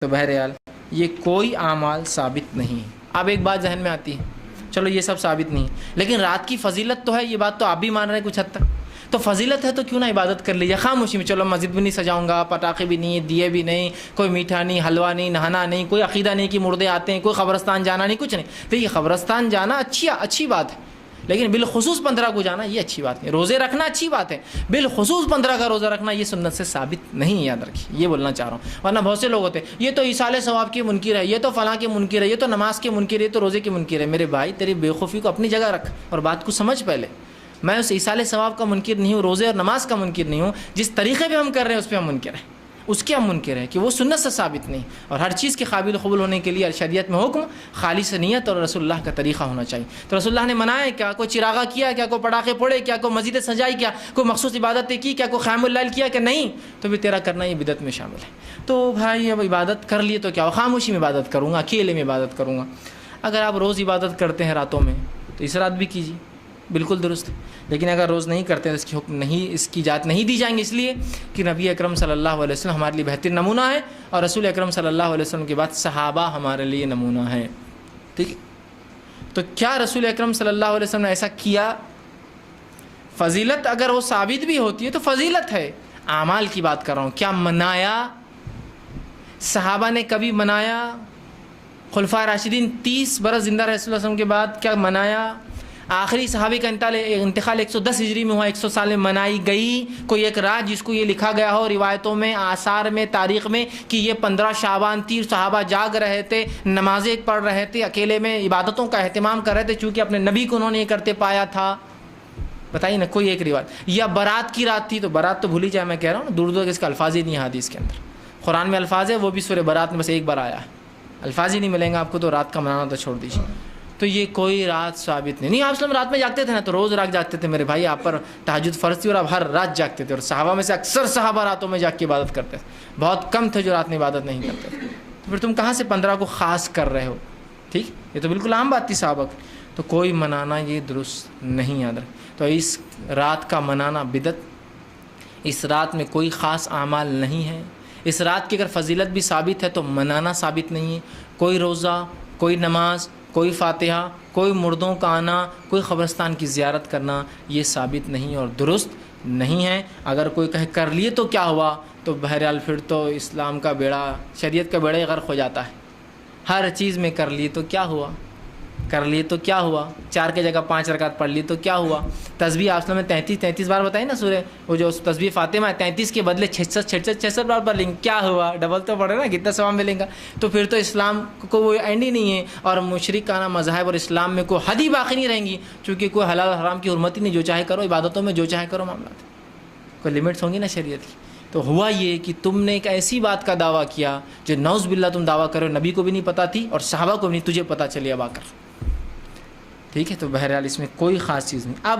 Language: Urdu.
تو بہرحال یہ کوئی اعمال ثابت نہیں. اب ایک بات ذہن میں آتی ہے، چلو یہ سب ثابت نہیں، لیکن رات کی فضیلت تو ہے، یہ بات تو آپ بھی مان رہے ہیں کچھ حد تک. تو فضیلت ہے تو کیوں نہ عبادت کر لیجیے خاموشی میں. چلو مسجد بھی نہیں سجاؤں گا، پٹاخے بھی نہیں، دیے بھی نہیں، کوئی میٹھا نہیں، حلوہ نہیں، نہانا نہیں، کوئی عقیدہ نہیں کہ مردے آتے ہیں، کوئی قبرستان جانا نہیں، کچھ نہیں. تو یہ قبرستان جانا اچھی بات ہے، لیکن بالخصوص 15 کو جانا یہ اچھی بات نہیں. روزے رکھنا اچھی بات ہے، بالخصوص 15 کا روزہ رکھنا یہ سنت سے ثابت نہیں. یاد رکھیے، یہ بولنا چاہ رہا ہوں. ورنہ بہت سے لوگ ہوتے ہیں یہ تو ایصال ثواب کے منکر ہے، یہ تو فلاں کے منکر ہے، یہ تو نماز کے منکر ہے، یہ تو روزے کے منکر ہے. میرے بھائی تیری بے خوفی کو اپنی جگہ رکھ اور بات کو سمجھ. پہلے میں اس ایصال ثواب کا منکر نہیں ہوں، روزے اور نماز کا منکر نہیں ہوں. جس طریقے پہ ہم کر رہے ہیں اس پہ ہم منکر ہیں، اس کے ہم منکر ہیں کہ وہ سنت سے ثابت نہیں. اور ہر چیز کے قابل قبول ہونے کے لیے شریعت میں حکم خالص نیت اور رسول اللہ کا طریقہ ہونا چاہیے. تو رسول اللہ نے منایا ہے کیا؟ کوئی چراغا کیا کیا؟ کوئی پٹاخے پھوڑے کیا؟ کوئی مسجد سجائی کیا؟ کوئی مخصوص عبادتیں کی کیا؟ کوئی قیام اللیل کیا کہ نہیں؟ تو بھی تیرا کرنا یہ بدعت میں شامل ہے. تو بھائی اب عبادت کر لیے تو کیا، خاموشی میں عبادت کروں گا، اکیلے میں عبادت کروں گا. اگر آپ روز عبادت کرتے ہیں راتوں میں تو اس رات بھی کیجیے، بالکل درست. لیکن اگر روز نہیں کرتے ہیں تو اس کی حکم نہیں، اس کی اجازت نہیں دی جائیں گے، اس لیے کہ نبی اکرم صلی اللہ علیہ وسلم ہمارے لیے بہترین نمونہ ہے، اور رسول اکرم صلی اللہ علیہ وسلم کے بعد صحابہ ہمارے لیے نمونہ ہے. ٹھیک ہے، تو کیا رسول اکرم صلی اللہ علیہ وسلم نے ایسا کیا؟ فضیلت اگر وہ ثابت بھی ہوتی ہے تو فضیلت ہے. اعمال کی بات کر رہا ہوں. کیا منایا؟ صحابہ نے کبھی منایا؟ خلفائے راشدین 30 برس زندہ رہے رسول اللہ علیہ وسلم کے بعد، کیا منایا؟ آخری صحابی کا انتقال 110 ہجری میں ہوا، 100 سال میں منائی گئی کوئی ایک رات جس کو یہ لکھا گیا ہو روایتوں میں، آثار میں، تاریخ میں کہ یہ 15 شعبان تھی، صحابہ جاگ رہے تھے، نمازیں پڑھ رہے تھے، اکیلے میں عبادتوں کا اہتمام کر رہے تھے، چونکہ اپنے نبی کو انہوں نے یہ کرتے پایا تھا؟ بتائیے نا کوئی ایک روایت. یا برات کی رات تھی، تو برات تو بھول ہی جائے، میں کہہ رہا ہوں دور دور کے اس کا الفاظ ہی نہیں ہے حدیث کے اندر. قرآن میں الفاظ ہے، وہ بھی سورہ برات میں بس ایک بار آیا ہے، الفاظ ہی نہیں ملیں گے آپ کو. تو رات کا منانا تو چھوڑ دیجیے. تو یہ کوئی رات ثابت نہیں. آپ اسلام رات میں جاگتے تھے نا، تو روز رات جاگتے تھے میرے بھائی، آپ پر تہجد فرض تھی اور آپ ہر رات جاگتے تھے. اور صحابہ میں سے اکثر صحابہ راتوں میں جاگ کے عبادت کرتے تھے، بہت کم تھے جو رات میں عبادت نہیں کرتے تھے. تو پھر تم کہاں سے 15 کو خاص کر رہے ہو؟ ٹھیک، یہ تو بالکل عام بات تھی صحابہ کی. تو کوئی منانا یہ درست نہیں. یاد رکھ، تو اس رات کا منانا بدعت. اس رات میں کوئی خاص اعمال نہیں ہے. اس رات کی اگر فضیلت بھی ثابت ہے تو منانا ثابت نہیں ہے. کوئی روزہ، کوئی نماز، کوئی فاتحہ، کوئی مردوں کا آنا، کوئی قبرستان کی زیارت کرنا یہ ثابت نہیں اور درست نہیں ہے. اگر کوئی کہے کر لیے تو کیا ہوا، تو بہرحال پھر تو اسلام کا بیڑا، شریعت کا بیڑا ہی غرق ہو جاتا ہے. ہر چیز میں کر لیے تو کیا ہوا، کر لیے تو کیا ہوا، 4 کی جگہ 5 رکعت پڑھ لی تو کیا ہوا. تسبیح آپ نے 33 بار بتائی نا سورہ، وہ جو تسبیح فاطمہ ہے 33 کے بدلے 66 بار پڑھ لیں گے، کیا ہوا؟ ڈبل تو پڑھے نا، کتنا ثواب ملے گا. تو پھر تو اسلام کو وہ اینڈ ہی نہیں ہے، اور مشرکانہ مذاہب اور اسلام میں کوئی حد ہی باقی نہیں رہیں گی، چونکہ کوئی حلال حرام کی حرمت ہی نہیں. جو چاہے کرو، عبادتوں میں جو چاہے کرو، معاملات کوئی لمٹس ہوں گی نا شریعت کی. تو ہوا یہ کہ تم نے ایک ایسی بات کا دعویٰ کیا جو نعوذ باللہ تم دعویٰ کرو نبی کو بھی نہیں پتہ تھی اور صحابہ کو بھی نہیں، تجھے پتہ چلی اب آ کر. ٹھیک ہے، تو بہرحال اس میں کوئی خاص چیز نہیں. اب